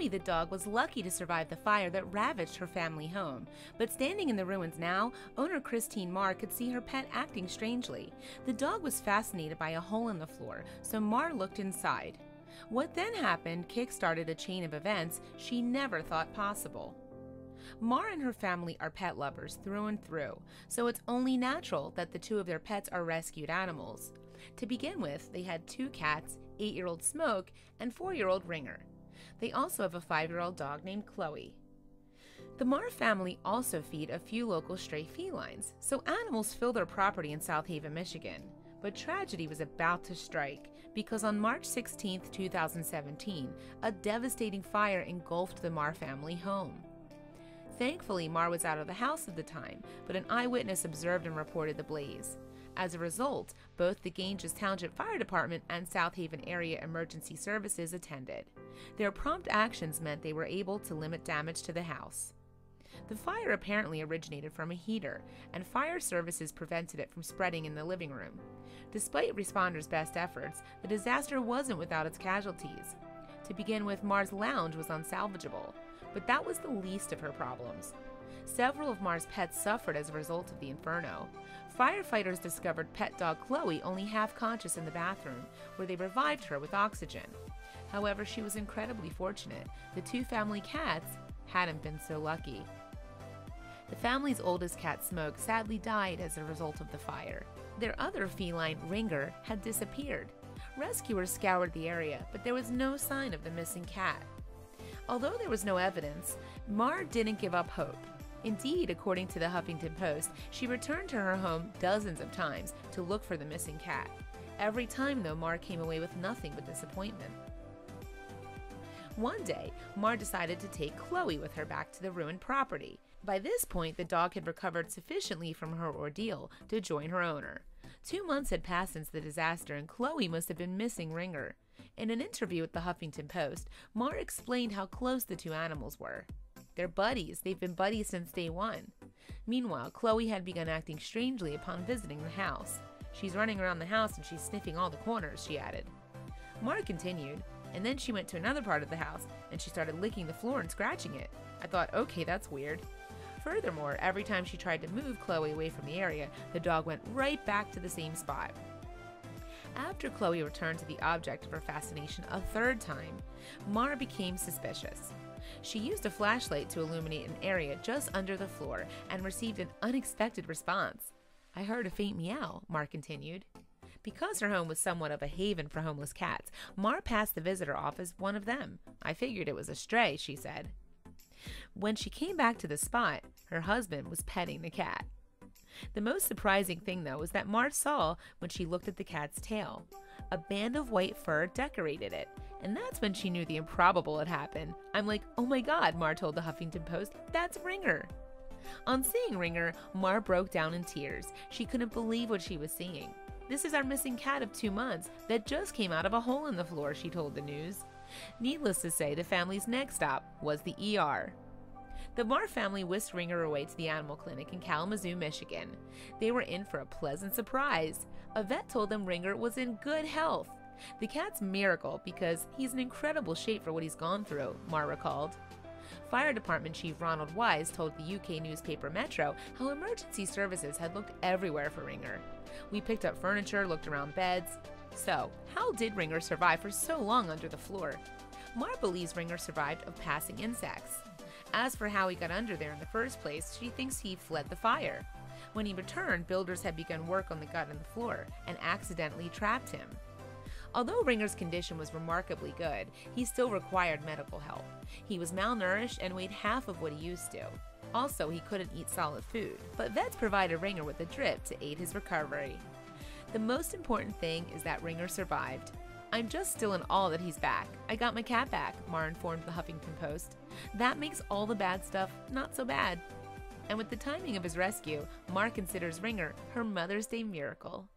Chloe the dog was lucky to survive the fire that ravaged her family home, but standing in the ruins now, owner Christine Marr could see her pet acting strangely. The dog was fascinated by a hole in the floor, so Marr looked inside. What then happened kick-started a chain of events she never thought possible. Marr and her family are pet lovers through and through, so it's only natural that the two of their pets are rescued animals. To begin with, they had 2 cats, 8-year-old Smoke and 4-year-old Ringer. They also have a 5-year-old dog named Chloe. The Marr family also feed a few local stray felines, so animals fill their property in South Haven, Michigan. But tragedy was about to strike, because on March 16, 2017, a devastating fire engulfed the Marr family home. Thankfully, Marr was out of the house at the time, but an eyewitness observed and reported the blaze. As a result, both the Ganges Township Fire Department and South Haven Area Emergency Services attended. Their prompt actions meant they were able to limit damage to the house. The fire apparently originated from a heater, and fire services prevented it from spreading in the living room. Despite responders' best efforts, the disaster wasn't without its casualties. To begin with, Marr's lounge was unsalvageable, but that was the least of her problems. Several of Marr's pets suffered as a result of the inferno. Firefighters discovered pet dog Chloe only half conscious in the bathroom, where they revived her with oxygen. However, she was incredibly fortunate. The 2 family cats hadn't been so lucky. The family's oldest cat, Smoke, sadly died as a result of the fire. Their other feline, Ringer, had disappeared. Rescuers scoured the area, but there was no sign of the missing cat. Although there was no evidence, Marr didn't give up hope. Indeed, according to the Huffington Post, she returned to her home dozens of times to look for the missing cat. Every time, though, Marr came away with nothing but disappointment. One day, Marr decided to take Chloe with her back to the ruined property. By this point, the dog had recovered sufficiently from her ordeal to join her owner. 2 months had passed since the disaster, and Chloe must have been missing Ringer. In an interview with the Huffington Post, Marr explained how close the 2 animals were. They're buddies. They've been buddies since day one. Meanwhile, Chloe had begun acting strangely upon visiting the house. She's running around the house and she's sniffing all the corners, she added. Marr continued, and then she went to another part of the house and she started licking the floor and scratching it. I thought, okay, that's weird. Furthermore, every time she tried to move Chloe away from the area, the dog went right back to the same spot. After Chloe returned to the object of her fascination a 3rd time, Marr became suspicious. She used a flashlight to illuminate an area just under the floor and received an unexpected response. I heard a faint meow, Marr continued. Because her home was somewhat of a haven for homeless cats, Marr passed the visitor off as one of them. I figured it was a stray, she said. When she came back to the spot, her husband was petting the cat. The most surprising thing, though, was that Marr saw when she looked at the cat's tail. A band of white fur decorated it, and that's when she knew the improbable had happened. I'm like, oh my god, Marr told the Huffington Post, that's Ringer. On seeing Ringer, Marr broke down in tears. She couldn't believe what she was seeing. This is our missing cat of 2 months that just came out of a hole in the floor, she told the news. Needless to say, the family's next stop was the ER. The Marr family whisked Ringer away to the animal clinic in Kalamazoo, Michigan. They were in for a pleasant surprise. A vet told them Ringer was in good health. The cat's a miracle because he's in incredible shape for what he's gone through, Marr recalled. Fire Department Chief Ronald Wise told the UK newspaper Metro how emergency services had looked everywhere for Ringer. We picked up furniture, looked around beds. So, how did Ringer survive for so long under the floor? Marr believes Ringer survived of passing insects. As for how he got under there in the first place, she thinks he fled the fire. When he returned, builders had begun work on the gut and the floor and accidentally trapped him. Although Ringer's condition was remarkably good, he still required medical help. He was malnourished and weighed half of what he used to. Also, he couldn't eat solid food, but vets provided Ringer with a drip to aid his recovery. The most important thing is that Ringer survived. I'm just still in awe that he's back. I got my cat back, Marr informed the Huffington Post. That makes all the bad stuff not so bad. And with the timing of his rescue, Marr considers Ringer her Mother's Day miracle.